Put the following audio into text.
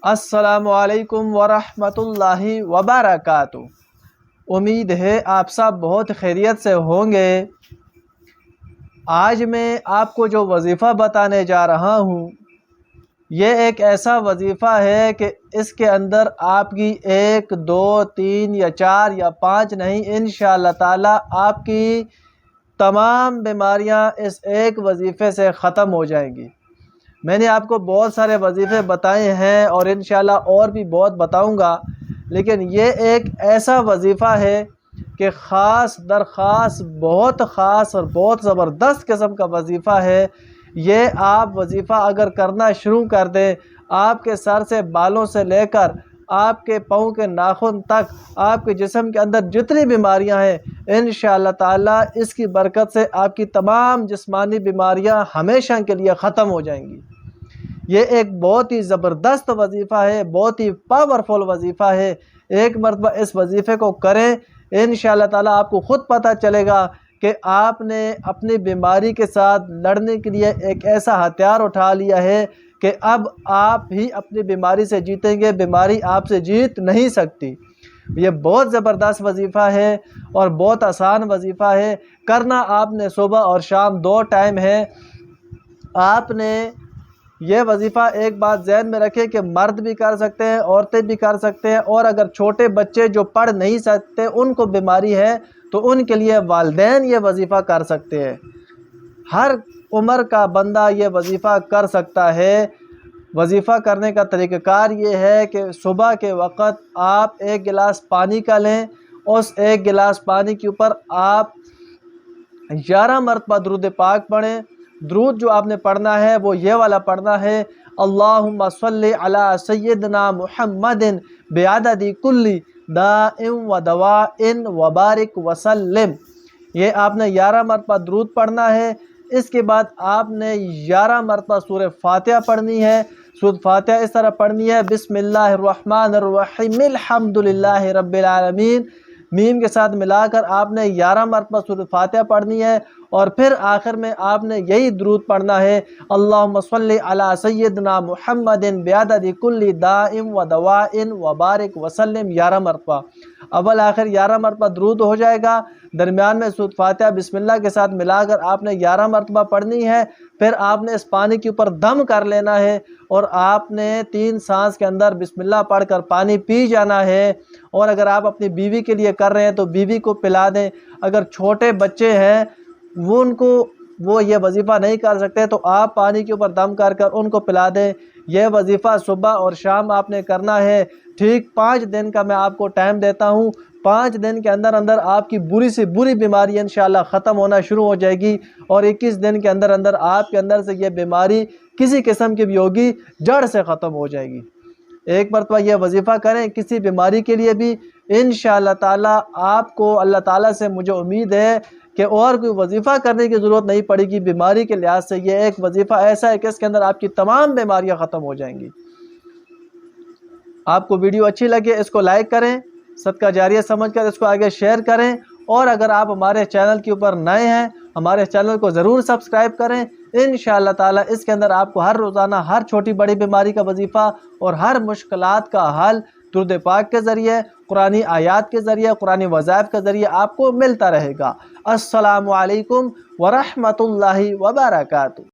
السلام علیکم ورحمۃ اللہ وبرکاتہ۔ امید ہے آپ سب بہت خیریت سے ہوں گے۔ آج میں آپ کو جو وظیفہ بتانے جا رہا ہوں یہ ایک ایسا وظیفہ ہے کہ اس کے اندر آپ کی 1 2 3 یا 4 یا 5 نہیں، انشاءاللہ تعالی آپ کی تمام بیماریاں اس ایک وظیفے سے ختم ہو جائیں گی۔ میں نے آپ کو بہت سارے وظیفے بتائے ہیں اور انشاءاللہ اور بھی بہت بتاؤں گا، لیکن یہ ایک ایسا وظیفہ ہے کہ خاص درخاص بہت خاص اور بہت زبردست قسم کا وظیفہ ہے۔ یہ آپ وظیفہ اگر کرنا شروع کر دیں، آپ کے سر سے بالوں سے لے کر آپ کے پاؤں کے ناخن تک آپ کے جسم کے اندر جتنی بیماریاں ہیں انشاءاللہ تعالی اس کی برکت سے آپ کی تمام جسمانی بیماریاں ہمیشہ کے لیے ختم ہو جائیں گی۔ یہ ایک بہت ہی زبردست وظیفہ ہے، بہت ہی پاورفل وظیفہ ہے۔ ایک مرتبہ اس وظیفے کو کریں، انشاءاللہ تعالی آپ کو خود پتہ چلے گا کہ آپ نے اپنی بیماری کے ساتھ لڑنے کے لیے ایک ایسا ہتھیار اٹھا لیا ہے کہ اب آپ ہی اپنی بیماری سے جیتیں گے، بیماری آپ سے جیت نہیں سکتی۔ یہ بہت زبردست وظیفہ ہے اور بہت آسان وظیفہ ہے۔ کرنا آپ نے صبح اور شام 2 ٹائم ہے۔ آپ نے یہ وظیفہ ایک بات ذہن میں رکھیں کہ مرد بھی کر سکتے ہیں، عورتیں بھی کر سکتے ہیں، اور اگر چھوٹے بچے جو پڑھ نہیں سکتے ان کو بیماری ہے تو ان کے لیے والدین یہ وظیفہ کر سکتے ہیں۔ ہر عمر کا بندہ یہ وظیفہ کر سکتا ہے۔ وظیفہ کرنے کا طریقہ کار یہ ہے کہ صبح کے وقت آپ 1 گلاس پانی کا لیں، اس 1 گلاس پانی کے اوپر آپ 11 مرتبہ درود پاک پڑھیں۔ درود جو آپ نے پڑھنا ہے وہ یہ والا پڑھنا ہے، اللہم صلی علی سیدنا محمد بعدد کل داء و دواء وبارک وسلم۔ یہ آپ نے 11 مرتبہ درود پڑھنا ہے۔ اس کے بعد آپ نے 11 مرتبہ سورہ فاتحہ پڑھنی ہے۔ سورہ فاتحہ اس طرح پڑھنی ہے، بسم اللہ الرحمن الرحیم الحمدللہ رب العالمین، میم کے ساتھ ملا کر آپ نے 11 مرتبہ سورہ فاتحہ پڑھنی ہے، اور پھر آخر میں آپ نے یہی درود پڑھنا ہے، اللہم صلی علی سیدنا محمد بعدد کل داء و دواء وبارک وسلم 11 مرتبہ۔ اول آخر 11 مرتبہ درود ہو جائے گا، درمیان میں سورہ فاتحہ بسم اللہ کے ساتھ ملا کر آپ نے 11 مرتبہ پڑھنی ہے۔ پھر آپ نے اس پانی کے اوپر دم کر لینا ہے اور آپ نے 3 سانس کے اندر بسم اللہ پڑھ کر پانی پی جانا ہے۔ اور اگر آپ اپنی بیوی کے لیے کر رہے ہیں تو بیوی کو پلا دیں۔ اگر چھوٹے بچے ہیں وہ یہ وظیفہ نہیں کر سکتے تو آپ پانی کے اوپر دم کر کر ان کو پلا دیں۔ یہ وظیفہ صبح اور شام آپ نے کرنا ہے۔ ٹھیک 5 دن کا میں آپ کو ٹائم دیتا ہوں۔ 5 دن کے اندر اندر آپ کی بری سے بری بیماری انشاءاللہ ختم ہونا شروع ہو جائے گی، اور 21 دن کے اندر اندر آپ کے اندر سے یہ بیماری کسی قسم کی بھی ہوگی جڑ سے ختم ہو جائے گی۔ ایک مرتبہ یہ وظیفہ کریں کسی بیماری کے لیے بھی، انشاءاللہ تعالی آپ کو اللہ تعالیٰ سے مجھے امید ہے کہ اور کوئی وظیفہ کرنے کی ضرورت نہیں پڑے گی بیماری کے لحاظ سے۔ یہ ایک وظیفہ ایسا ہے کہ اس کے اندر آپ کی تمام بیماریاں ختم ہو جائیں گی۔ آپ کو ویڈیو اچھی لگے اس کو لائک کریں، صدقہ جاریہ سمجھ کر اس کو آگے شیئر کریں، اور اگر آپ ہمارے چینل کے اوپر نئے ہیں ہمارے چینل کو ضرور سبسکرائب کریں۔ انشاءاللہ تعالی اس کے اندر آپ کو ہر روزانہ ہر چھوٹی بڑی بیماری کا وظیفہ اور ہر مشکلات کا حل درود پاک کے ذریعے، قرآنی آیات کے ذریعے، قرآنی وظائف کے ذریعے آپ کو ملتا رہے گا۔ السلام علیکم ورحمۃ اللہ وبرکاتہ۔